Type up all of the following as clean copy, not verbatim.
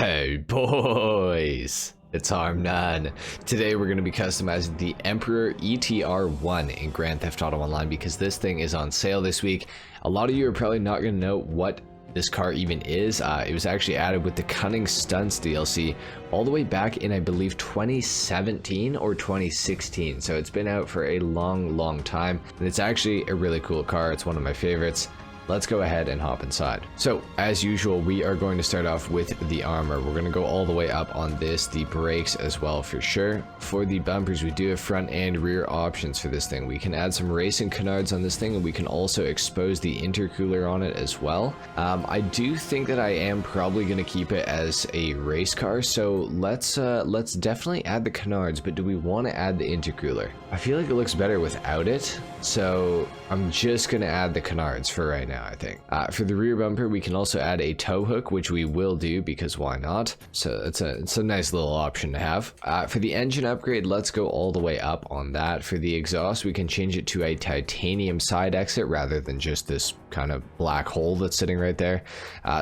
Hey boys, it's HarmNone. Today we're going to be customizing the Emperor ETR1 in Grand Theft Auto Online because this thing is on sale this week. A lot of you are probably not going to know what this car even is. It was actually added with the Cunning Stunts DLC all the way back in, I believe, 2017 or 2016. So it's been out for a long time, and it's actually a really cool car. It's one of my favorites. Let's go ahead and hop inside. So as usual, we are going to start off with the armor. We're going to go all the way up on this, the brakes as well for sure. For the bumpers, we do have front and rear options for this thing. We can add some racing canards on this thing, and we can also expose the intercooler on it as well. I do think that I am probably going to keep it as a race car, so let's definitely add the canards. But do we want to add the intercooler? I feel like it looks better without it, so I'm just going to add the canards for right now, I think. For the rear bumper, we can also add a tow hook, which we will do because why not? So it's a nice little option to have. For the engine upgrade, let's go all the way up on that. For the exhaust, we can change it to a titanium side exit rather than just this kind of black hole that's sitting right there.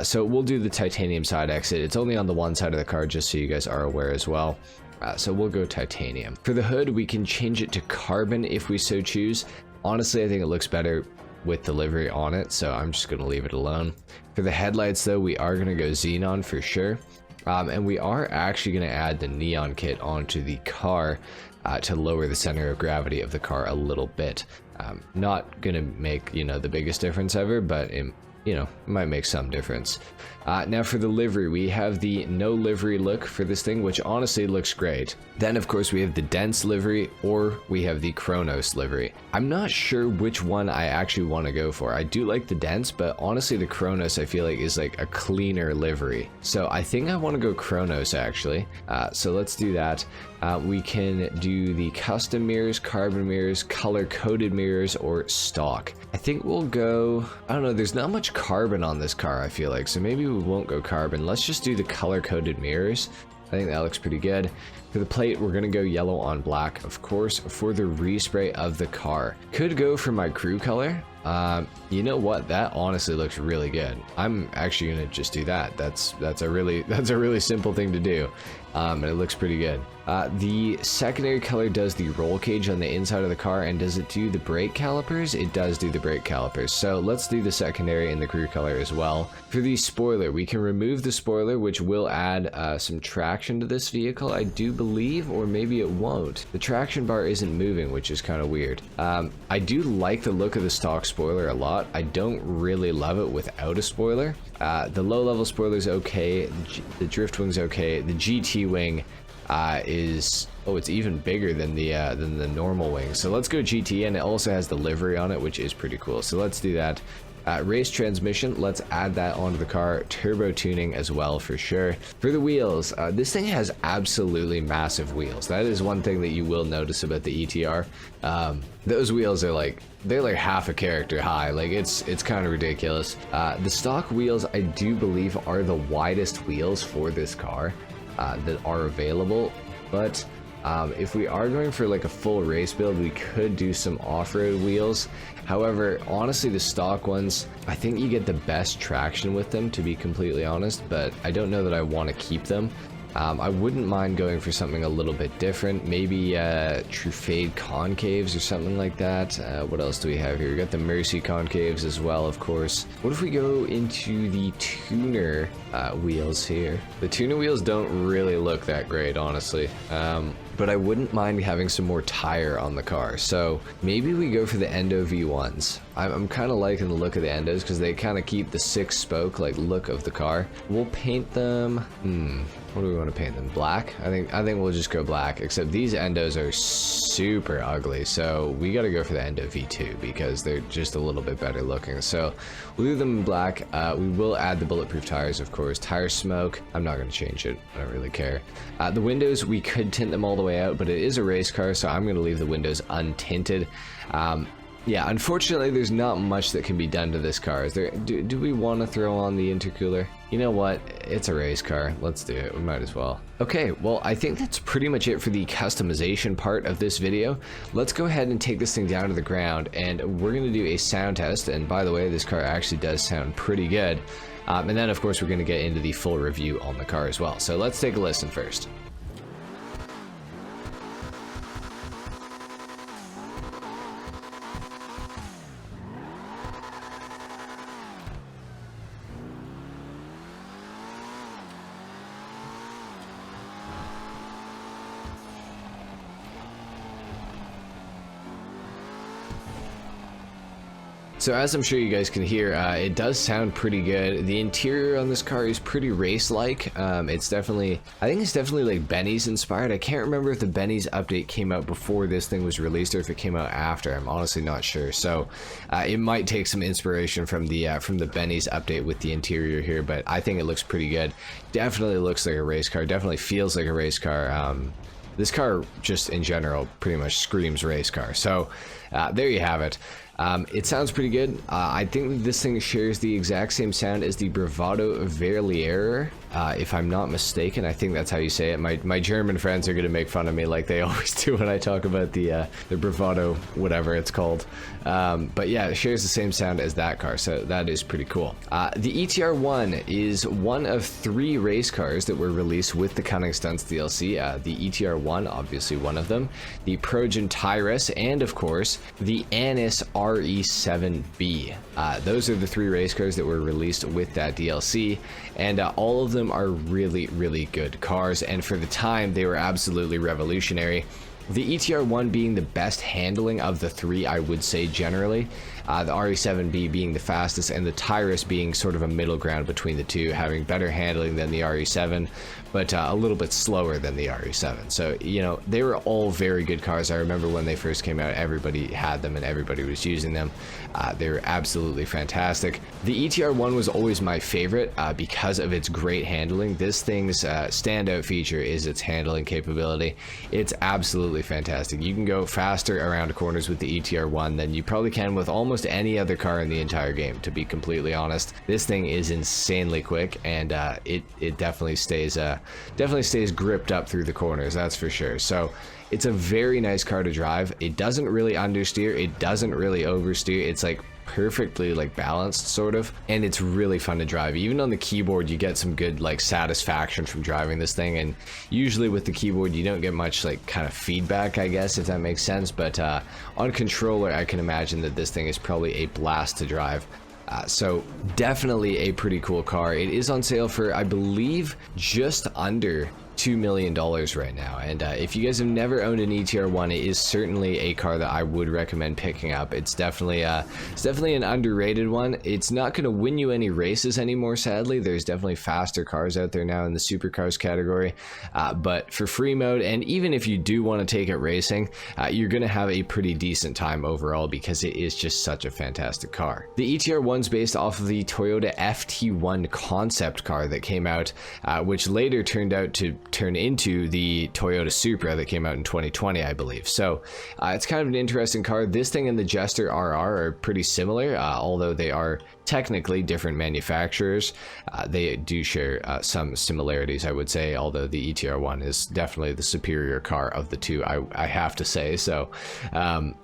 So we'll do the titanium side exit. It's only on the one side of the car, just so you guys are aware as well. So we'll go titanium. For the hood, we can change it to carbon if we so choose. Honestly, I think it looks better with the livery on it, so I'm just going to leave it alone. For the headlights though, we are going to go xenon for sure. And we are actually going to add the neon kit onto the car to lower the center of gravity of the car a little bit. Not going to make, the biggest difference ever, but it might make some difference. Now for the livery, we have the no livery look for this thing, which honestly looks great. Then of course we have the dense livery, or we have the Chronos livery. I'm not sure which one I actually want to go for. I do like the dense, but honestly the Chronos I feel like is like a cleaner livery. So I think I want to go Chronos actually. So let's do that. We can do the custom mirrors, carbon mirrors, color coded mirrors, or stock. I think we'll go, I don't know, there's not much carbon on this car I feel like, so maybe we won't go carbon. Let's just do the color coded mirrors. I think that looks pretty good. For the plate, we're gonna go yellow on black, of course. For the respray of the car, could go for my crew color. You know what? That honestly looks really good. I'm actually gonna just do that. That's a really simple thing to do, and it looks pretty good. The secondary color does the roll cage on the inside of the car, and does it do the brake calipers? It does do the brake calipers. So let's do the secondary and the crew color as well. For the spoiler, we can remove the spoiler, which will add some traction to this vehicle, I do believe, or maybe it won't. The traction bar isn't moving, which is kind of weird. I do like the look of the stock spoiler a lot. I don't really love it without a spoiler. The low level spoiler is okay. The drift wing's okay. The GT wing is, it's even bigger than the normal wing. So let's go GT, and it also has the livery on it, which is pretty cool. So let's do that. Race transmission, let's add that onto the car. Turbo tuning as well for sure. For the wheels, this thing has absolutely massive wheels. That is one thing that you will notice about the ETR. Those wheels are they're like half a character high. Like it's kind of ridiculous. The stock wheels, I do believe, are the widest wheels for this car that are available, but if we are going for like a full race build, we could do some off-road wheels. However, honestly, the stock ones, I think you get the best traction with them, to be completely honest, but I don't know that I want to keep them. I wouldn't mind going for something a little bit different, maybe true fade concaves or something like that. What else do we have here? We got the Mercy concaves as well, of course. What if we go into the tuner wheels here? The tuner wheels don't really look that great, honestly. But I wouldn't mind having some more tire on the car. So maybe we go for the Endo V1s. I'm kind of liking the look of the Endos because they kind of keep the 6-spoke look of the car. We'll paint them, what do we want to paint them? Black? I think we'll just go black, except these Endos are super ugly. So we got to go for the Endo V2 because they're just a little bit better looking. So we'll do them in black. We will add the bulletproof tires, of course. Tire smoke, I'm not going to change it. I don't really care. The windows, we could tint them all the way out, but it is a race car, so I'm going to leave the windows untinted. Yeah, unfortunately, there's not much that can be done to this car. Is there? Do we want to throw on the intercooler? You know what? It's a race car. Let's do it. We might as well. Okay, well, I think that's pretty much it for the customization part of this video. Let's go ahead and take this thing down to the ground, and we're going to do a sound test. And by the way, this car actually does sound pretty good. And then, of course, we're going to get into the full review on the car as well. So let's take a listen first. So as I'm sure you guys can hear, it does sound pretty good. The interior on this car is pretty race-like. It's definitely, I think it's definitely like Benny's inspired. I can't remember if the Benny's update came out before this thing was released or if it came out after. I'm honestly not sure. So it might take some inspiration from the Benny's update with the interior here, but I think it looks pretty good. Definitely looks like a race car. Definitely feels like a race car. This car just in general pretty much screams race car. So there you have it. It sounds pretty good. I think that this thing shares the exact same sound as the Bravado Verlier, if I'm not mistaken. I think that's how you say it. My German friends are going to make fun of me like they always do when I talk about the Bravado, whatever it's called. But yeah, it shares the same sound as that car, so that is pretty cool. The ETR1 is one of 3 race cars that were released with the Cunning Stunts DLC. The ETR1, obviously one of them, the Progen Tyrus, and of course, the Anis RE7B. Those are the 3 race cars that were released with that DLC, and all of them are really good cars, and for the time they were absolutely revolutionary. The ETR1 being the best handling of the 3, I would say generally. The RE7B being the fastest, and the Tyrus being sort of a middle ground between the two, having better handling than the RE7, but a little bit slower than the RE7. So, you know, they were all very good cars. I remember when they first came out, everybody had them and everybody was using them. They were absolutely fantastic. The ETR1 was always my favorite because of its great handling. This thing's standout feature is its handling capability. It's absolutely fantastic. You can go faster around corners with the ETR1 than you probably can with almost any other car in the entire game, to be completely honest. This thing is insanely quick, and it definitely stays gripped up through the corners, that's for sure. So it's a very nice car to drive. It doesn't really understeer, it doesn't really oversteer. It's like perfectly like balanced sort of, and it's really fun to drive. Even on the keyboard you get some good like satisfaction from driving this thing, and usually with the keyboard you don't get much like kind of feedback, I guess, if that makes sense, but on controller I can imagine that this thing is probably a blast to drive. So definitely a pretty cool car. It is on sale for, I believe, just under $2 million right now, and if you guys have never owned an ETR1, it is certainly a car that I would recommend picking up. It's definitely an underrated one. It's not going to win you any races anymore, sadly. There's definitely faster cars out there now in the supercars category, but for free mode, and even if you do want to take it racing, you're going to have a pretty decent time overall because it is just such a fantastic car. The ETR1's based off of the Toyota FT1 concept car that came out, which later turned out to turn into the Toyota Supra that came out in 2020, I believe. So it's kind of an interesting car. This thing and the Jester RR are pretty similar, although they are technically different manufacturers. They do share some similarities, I would say, although the ETR1 is definitely the superior car of the two, I have to say. So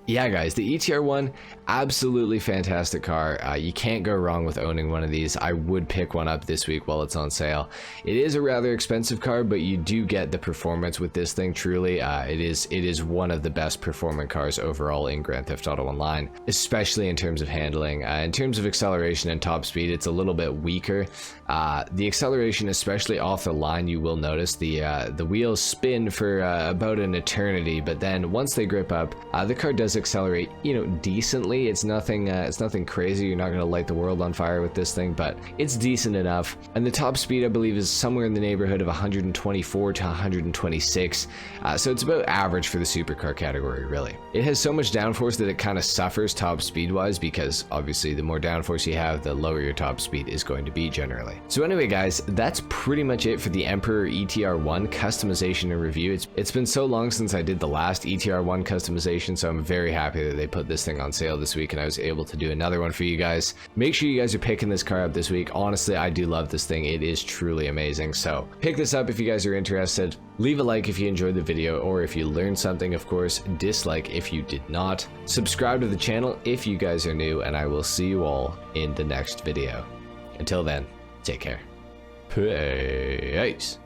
yeah guys, the ETR1, absolutely fantastic car. You can't go wrong with owning one of these. I would pick one up this week while it's on sale. It is a rather expensive car, but you do get the performance with this thing. Truly, it is one of the best performing cars overall in Grand Theft Auto Online, especially in terms of handling. In terms of acceleration and top speed, it's a little bit weaker. The acceleration, especially off the line, you will notice the wheels spin for about an eternity, but then once they grip up, the car does accelerate, you know, decently. It's nothing crazy. You're not going to light the world on fire with this thing, but it's decent enough. And the top speed, I believe, is somewhere in the neighborhood of 124 to 126, so it's about average for the supercar category, really. It has so much downforce that it kind of suffers top speed wise, because obviously the more downforce you have, the lower your top speed is going to be generally. So anyway guys, that's pretty much it for the Emperor ETR1 customization and review. It's been so long since I did the last ETR1 customization, so I'm very happy that they put this thing on sale this week and I was able to do another one for you guys. Make sure you guys are picking this car up this week. Honestly, I do love this thing. It is truly amazing. So pick this up if you guys are interested. Leave a like if you enjoyed the video, or if you learned something, of course. Dislike if you did not. Subscribe to the channel if you guys are new, and I will see you all in the next video. Until then, take care. Peace.